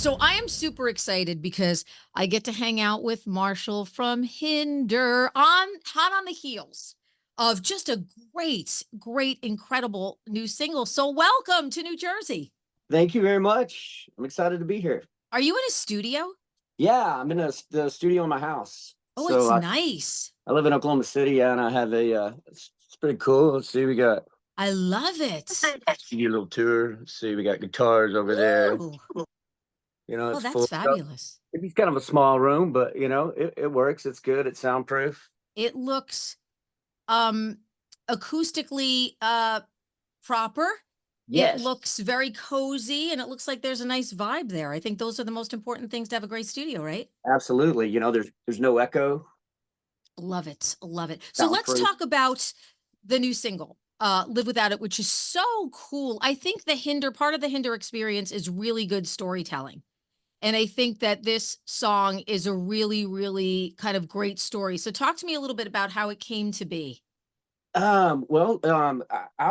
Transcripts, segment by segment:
So I am super excited because I get to hang out with Marshall from Hinder on hot on the heels of just a great, incredible new single. So welcome to New Jersey. Thank you very much. I'm excited to be here. Are you in a studio? Yeah, I'm in the studio in my house. Oh, So it's I, nice. I live in Oklahoma City, yeah, and I have it's pretty cool. Let's see, we got I love it. give you a little tour. Let's see, we got guitars over there. Ooh. Oh, It's that's full stuff. fabulous. It's kind of a small room, but it works. It's good. It's soundproof. It looks um acoustically proper. It Yes, looks very cozy and it looks like there's a nice vibe there. I think those are the most important things to have a great studio, right? absolutely. There's no echo, Love it. Love it. So let's soundproof. talk about the new single, Live Without It, which is so cool. I think the Hinder part of the Hinder experience is really good storytelling. And I think that this song is a really kind of great story. So talk to me a little bit about how it came to be. I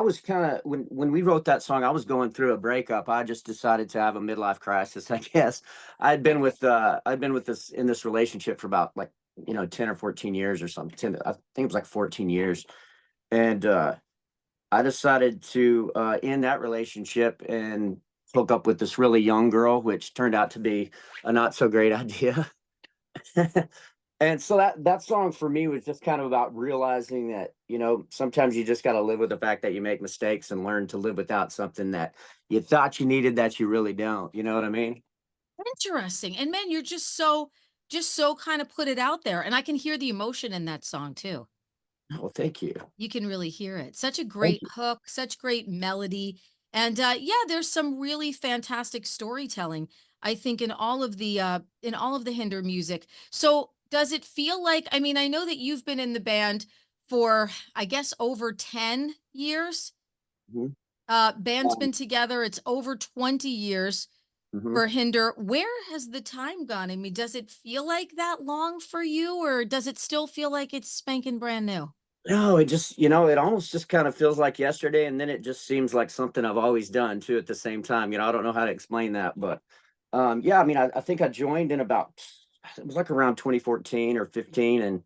was kind of when we wrote that song, I was going through a breakup. I just decided to have a midlife crisis, I guess. I'd been with this in this relationship for about 10 or 14 years or something. 10, I think it was like 14 years. And I decided to end that relationship and hook up with this really young girl, which turned out to be a not so great idea. And so that song for me was just kind of about realizing that, sometimes you just got to live with the fact that you make mistakes and learn to live without something that you thought you needed that you really don't. You know what I mean? Interesting. And man, you're just so kind of put it out there. And I can hear the emotion in that song too. Well, thank you. You can really hear it. Such a Thank great you. hook, such great melody. And yeah, there's some really fantastic storytelling, I think, in all of the Hinder music. So does it feel like, I mean, I know that you've been in the band for, I guess, over 10 years. Mhm. Band's Um, been together, it's over 20 years mhm. for Hinder. Where has the time gone? I mean, does it feel like that long for you, or does it still feel like it's spanking brand new? No, it almost just kind of feels like yesterday, and then it just seems like something I've always done too at the same time. I don't know how to explain that, but yeah, I mean, I think I joined in about it was like around 2014 or 15, and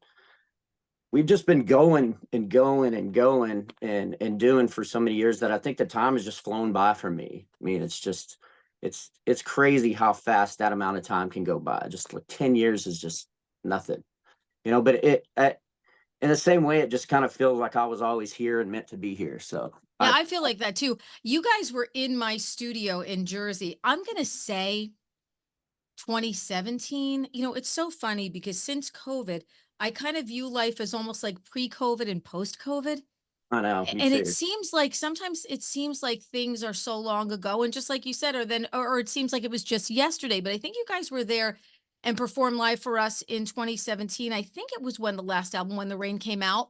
we've just been going and going and going and doing for so many years that I think the time has just flown by for me. I mean, it's crazy how fast that amount of time can go by. Just like 10 years is just nothing, but in the same way, it just kind of feels like I was always here and meant to be here. So Yeah, I I feel like that too. You guys were in my studio in Jersey. I'm going to say 2017. It's so funny because since COVID, I kind of view life as almost like pre-COVID and post-COVID. I know, me And it too. seems like sometimes it seems like things are so long ago. And just like you said, or it seems like it was just yesterday. But I think you guys were there and performed live for us in 2017. I think it was when the last album, When the Rain Came Out.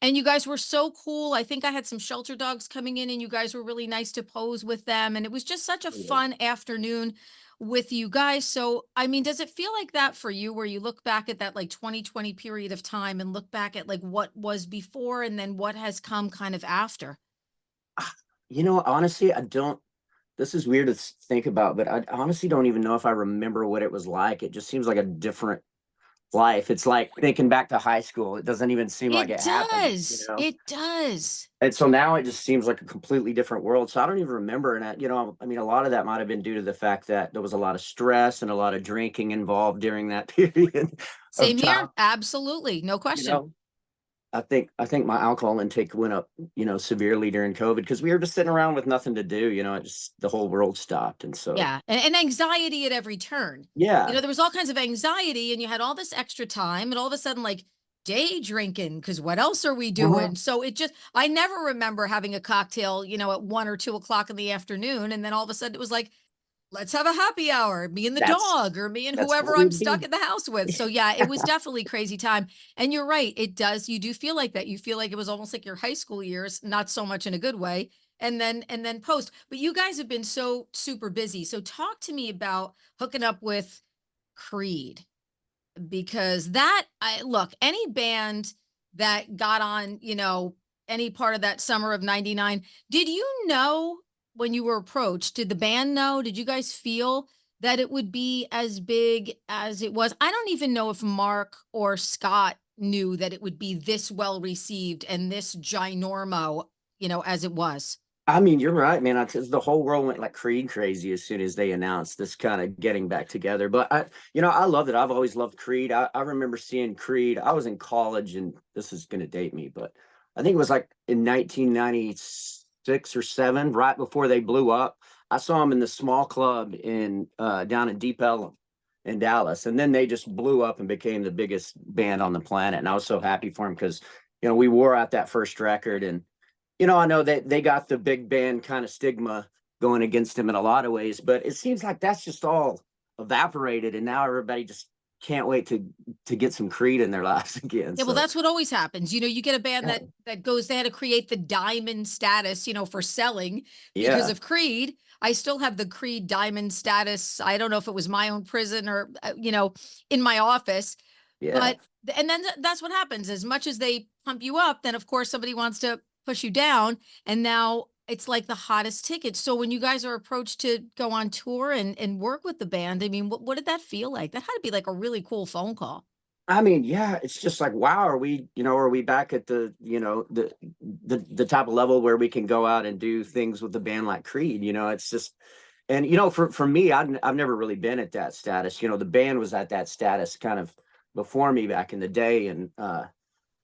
And you guys were so cool. I think I had some shelter dogs coming in and you guys were really nice to pose with them. And it was just such a Yeah. fun afternoon with you guys. So, I mean, does it feel like that for you where you look back at that like 2020 period of time and look back at like what was before and then what has come kind of after? Honestly, I don't. This is weird to think about, but I honestly don't even know if I remember what it was like. It just seems like a different life. It's like thinking back to high school. It doesn't even seem like It it happened, does. It does. And so now it just seems like a completely different world. So I don't even remember. And I mean, a lot of that might have been due to the fact that there was a lot of stress and a lot of drinking involved during that period of Same time. here. Absolutely. No You question. know, I think my alcohol intake went up, severely during COVID because we were just sitting around with nothing to do. It just the whole world stopped, and so Yeah, and anxiety at every turn. yeah. There was all kinds of anxiety, and you had all this extra time, and all of a sudden, like day drinking, because what else are we Mhm. doing? So I never remember having a cocktail, at 1 or 2 o'clock in the afternoon, and then all of a sudden it was like, let's have a happy hour, me and the That's dog, or me and that's whoever what we I'm do. stuck in the house with. So yeah, it was definitely crazy time. And you're right, it does. You do feel like that. You feel like it was almost like your high school years, not so much in a good way. And then post. But you guys have been so super busy. So talk to me about hooking up with Creed because that I look, any band that got on, any part of that summer of 99, did you know when you were approached? Did the band know? Did you guys feel that it would be as big as it was. I don't even know if Mark or Scott knew that it would be this well received and this ginormo, as it was. I mean, you're right, man. The whole world went like Creed crazy as soon as they announced this kind of getting back together. But I love it. I've always loved Creed. I remember seeing Creed. I was in college, and this is going to date me, but I think it was like in 1996 or seven, right before they blew up. I saw them in the small club in down in Deep Ellum in Dallas, and then they just blew up and became the biggest band on the planet. And I was so happy for them because we wore out that first record, and I know that they got the big band kind of stigma going against him in a lot of ways, but it seems like that's just all evaporated, and now everybody just can't wait to get some Creed in their lives again. Yeah, well, So that's what always happens. You get a band yeah, that goes, they had to create the diamond status, for selling because yeah, of Creed. I still have the Creed diamond status. I don't know if it was my own prison or in my office, yeah. but and then that's what happens. As much as they pump you up, then of course somebody wants to push you down, and now it's like the hottest ticket. So when you guys are approached to go on tour and work with the band, I mean, what did that feel like? That had to be like a really cool phone call. I mean, yeah, it's just like, wow, are we back at the type of level where we can go out and do things with the band like Creed? It's just, and for me, I've never really been at that status. The band was at that status kind of before me back in the day, and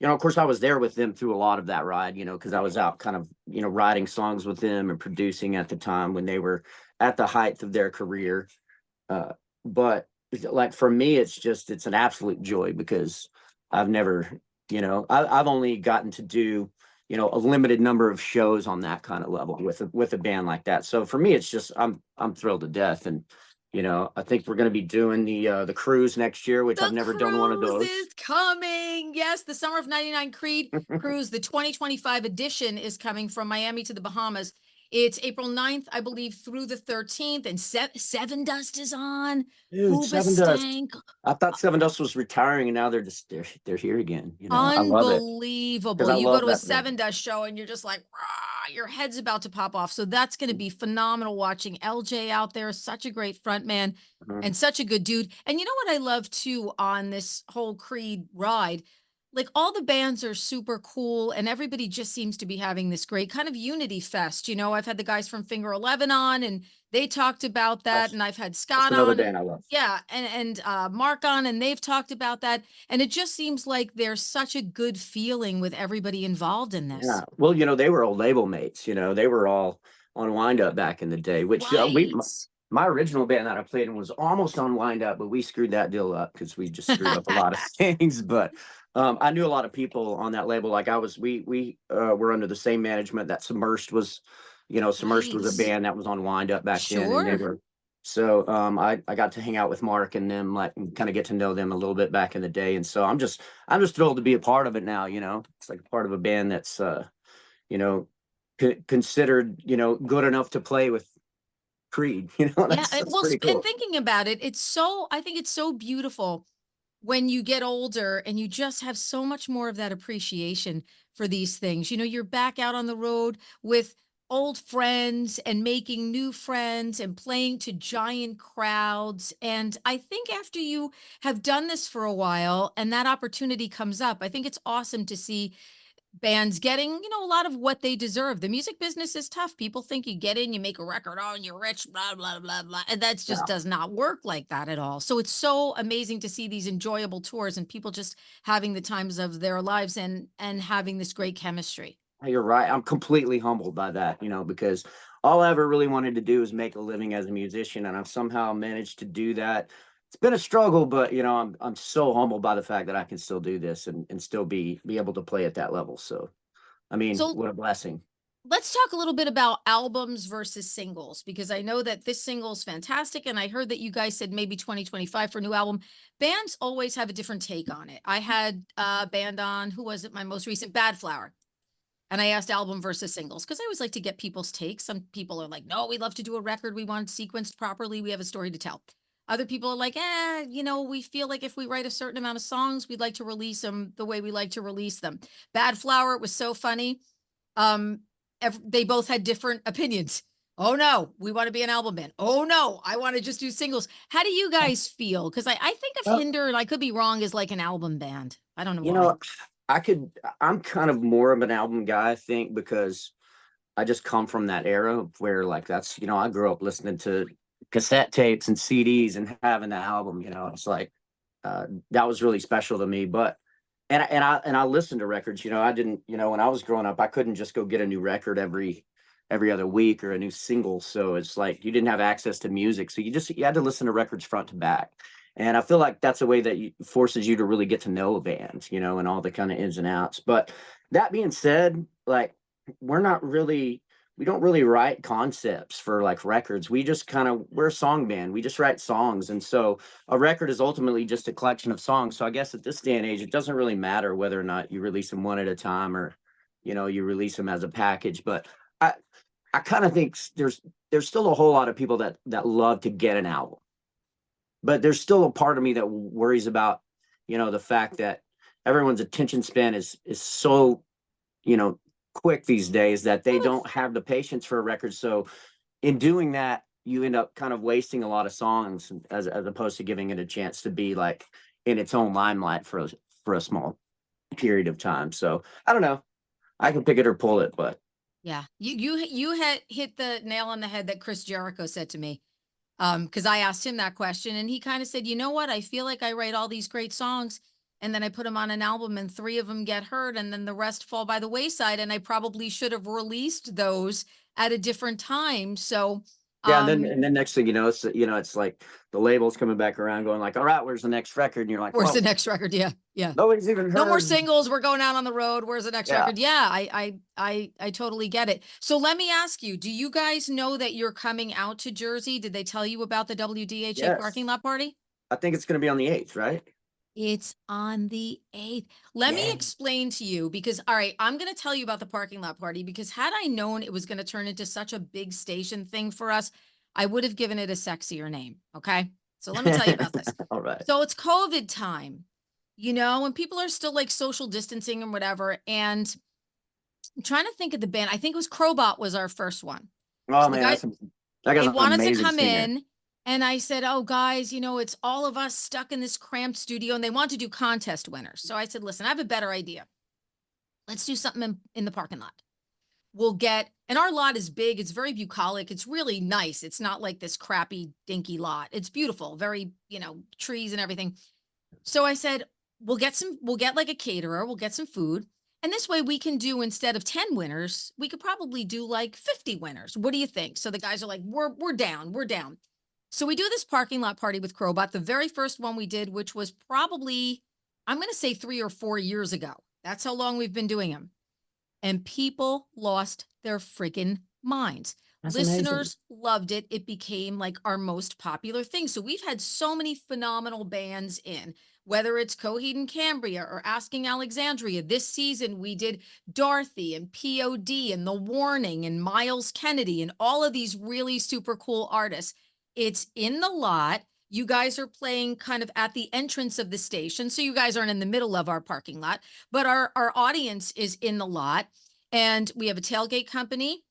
of course, I was there with them through a lot of that ride. Because I was out kind of writing songs with them and producing at the time when they were at the height of their career. But like for me, it's an absolute joy because I've never, I've only gotten to do, a limited number of shows on that kind of level with a band like that. So for me, it's just I'm thrilled to death. And I think we're going to be doing the cruise next year, which I've The never done one of cruise those. is coming. Yes, the Summer of 99 Creed cruise, the 2025 edition is coming from Miami to the Bahamas. It's April 9th, I believe, through the 13th, and Seven Dust is on. Dude, Seven Dust. Hoobastank. I thought Seven Dust was retiring, and now they're here again. I love it because Unbelievable. I You go love to a that band. Seven Dust show and you're just like, "Rah," your head's about to pop off. So that's going to be phenomenal watching LJ out there. Such a great front man Mhm. and such a good dude. And you know what I love too on this whole Creed ride? Like all the bands are super cool and everybody just seems to be having this great kind of unity fest. I've had the guys from Finger 11 on and they talked about that. That's And I've had that's Scott another on band I love. yeah, and Mark on, and they've talked about that, and it just seems like there's such a good feeling with everybody involved in Yeah. this. Well, they were old label mates. They were all on Wind Up back in the day, which Right. my original band that I played in was almost on Wind Up, but we screwed that deal up because we just screwed up a lot of things. But I knew a lot of people on that label. Like we were under the same management that Submersed was a Right. band that was on Wind Up back then, and they Sure. were. So I got to hang out with Mark and them, like, and kind of get to know them a little bit back in the day, and so I'm just thrilled to be a part of it now. It's like a part of a band that's you know considered good enough to play with Creed. Yeah, That's well, pretty and cool. thinking about it, I think it's so beautiful when you get older and you just have so much more of that appreciation for these things. You're back out on the road with old friends and making new friends and playing to giant crowds. And I think after you have done this for a while and that opportunity comes up, I think it's awesome to see bands getting, a lot of what they deserve. The music business is tough. People think you get in, you make a record, oh, and you're rich, blah, blah, blah, blah. And that just Yeah. does not work like that at all. So it's so amazing to see these enjoyable tours and people just having the times of their lives and having this great chemistry. You're right. I'm completely humbled by that, because all I ever really wanted to do is make a living as a musician, and I've somehow managed to do that. It's been a struggle, but I'm so humbled by the fact that I can still do this and still be able to play at that level. So, I mean, So what a blessing. let's talk a little bit about albums versus singles because I know that this single is fantastic. And I heard that you guys said maybe 2025 for a new album. Bands always have a different take on it. I had a band on, who was it? My most recent, Bad Flower. And I asked album versus singles because I always like to get people's takes. Some people are like, no, we love to do a record. We want it sequenced properly. We have a story to tell. Other people are like, we feel like if we write a certain amount of songs, we'd like to release them the way we like to release them. Bad Flower, it was so funny. Um, they both had different opinions. Oh no, we want to be an album band. Oh no, I want to just do singles. How do you guys feel? Because I think of Well, Hinder, and I could be wrong, as like an album band. I don't know you why. know, I'm kind of more of an album guy, I think, because I just come from that era where like that's, I grew up listening to cassette tapes and CDs and having the album, it's like that was really special to me. But and I listened to records, I didn't, when I was growing up, I couldn't just go get a new record every other week or a new single. So it's like you didn't have access to music. So you had to listen to records front to back. And I feel like that's a way that forces you to really get to know a band, and all the kind of ins and outs. But that being said, like we're not really we don't really write concepts for like records. We just we're a song band. We just write songs. And so a record is ultimately just a collection of songs. So I guess at this day and age, it doesn't really matter whether or not you release them one at a time or, you release them as a package. But I I kind of think there's still a whole lot of people that love to get an album, but there's still a part of me that worries about, the fact that everyone's attention span is so, you know, quick these days that they don't have the patience for a record. So in doing that, you end up kind of wasting a lot of songs as opposed to giving it a chance to be like in its own limelight for a small period of time. So I don't know. I can pick it or pull it, but Yeah, you had hit the nail on the head that Chris Jericho said to me. Because I asked him that question, and he kind of said, "You know what? I feel like I write all these great songs, and then I put them on an album, and three of them get heard, and then the rest fall by the wayside. And I probably should have released those at a different time." So, yeah, and um, then next thing it's like the label's coming back around going like, all right, where's the next record? And you're like, where's the whoa, next record? Yeah, yeah. nobody's even No more heard. singles. We're going out on the road. Where's the next Yeah. record? Yeah, I totally get it. So let me ask you: do you guys know that you're coming out to Jersey? Did they tell you about the WDHA parking Yes. lot party? I think it's gonna be on the 8th, right? It's on the 8th. Let me Yeah. explain to you because, all right, I'm going to tell you about the parking lot party because had I known it was going to turn into such a big station thing for us, I would have given it a sexier name. Okay. So let me tell you about this. All right. So it's COVID time, and people are still like social distancing and whatever. And I'm trying to think of the band. I think it was Crowbot was our first one. Oh So the man, guy, that guy's they an wanted to amazing come singer. in, and I said, "Oh, guys, it's all of us stuck in this cramped studio, and they want to do contest winners." So I said, "Listen, I have a better idea. Let's do something in the parking lot. We'll get, and our lot is big. It's very bucolic. It's really nice. It's not like this crappy, dinky lot. It's beautiful, very, trees and everything." So I said, we'll get like a caterer, we'll get some food. And this way we can do, instead of 10 winners, we could probably do like 50 winners. What do you think? So the guys are like, we're down, we're down. So we do this parking lot party with Crowbot, the very first one we did, which was probably, I'm going to say 3 or 4 years ago. That's how long we've been doing them. And people lost their freaking minds. That's amazing. Listeners loved it. It became like our most popular thing. So we've had so many phenomenal bands in, whether it's Coheed and Cambria or Asking Alexandria. This season we did Dorothy and POD and The Warning and Miles Kennedy and all of these really super cool artists. It's in the lot. You guys are playing kind of at the entrance of the station. So you guys aren't in the middle of our parking lot, but our audience is in the lot. And we have a tailgate company,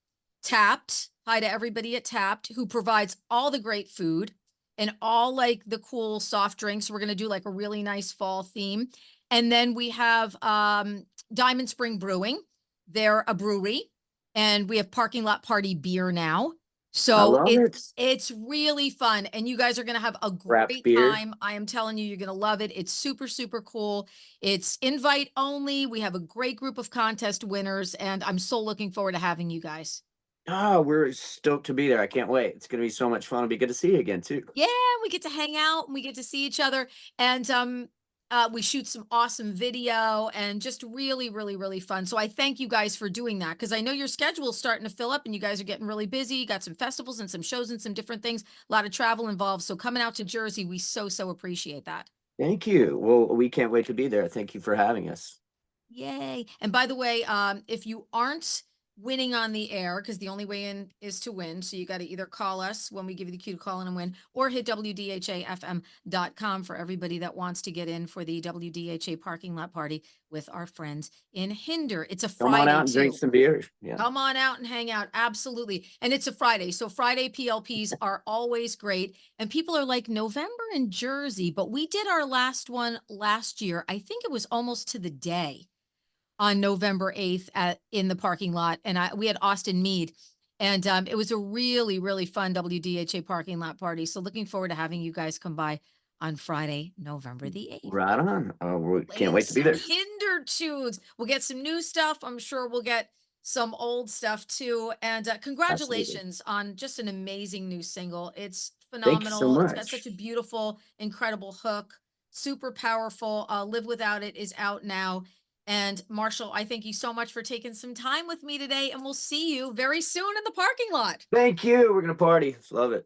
Tapped. Hi to everybody at Tapped, who provides all the great food and all like the cool soft drinks. We're going to do like a really nice fall theme. And then we have Diamond Spring Brewing. They're a brewery, and we have Parking Lot Party beer now. I So love it's it. it's really fun, and you guys are going to have a Craft great beer. time. I am telling you, you're going to love it. It's super, super cool. It's invite only. We have a great group of contest winners, and I'm so looking forward to having you guys. Oh, we're stoked to be there. I can't wait. It's gonna be so much fun. It'll be good to see you again too. Yeah, we get to hang out and we get to see each other, and we shoot some awesome video, and just really, really, really fun. So I thank you guys for doing that, because I know your schedule's starting to fill up and you guys are getting really busy. You got some festivals and some shows and some different things, a lot of travel involved. So coming out to Jersey, we so appreciate that. Thank you. Well, we can't wait to be there. Thank you for having us. Yay. And by the way, if you aren't winning on the air, because the only way in is to win. So you got to either call us when we give you the cue to call in and win, or hit WDHAFM.com for everybody that wants to get in for the WDHA parking lot party with our friends in Hinder. It's a Come on Friday out and drink too. some beers. Yeah, Come on out and hang out. Absolutely. And it's a Friday. So Friday PLPs are always great. And people are like, November in Jersey, but we did our last one last year. I think it was almost to the day on November 8th at in the parking lot. And we had Austin Mead. And it was a really, really fun WDHA parking lot party. So looking forward to having you guys come by on Friday, November the 8th. right on. We can't Playing wait to be some there. Hinder tunes. We'll get some new stuff. I'm sure we'll get some old stuff too. And Absolutely. congratulations on just an amazing new single. It's Thank you so phenomenal. It's got much. such a beautiful, incredible hook, super powerful. Live Without It is out now. And Marshall, I thank you so much for taking some time with me today. And we'll see you very soon in the parking lot. Thank you. We're gonna party. Love it.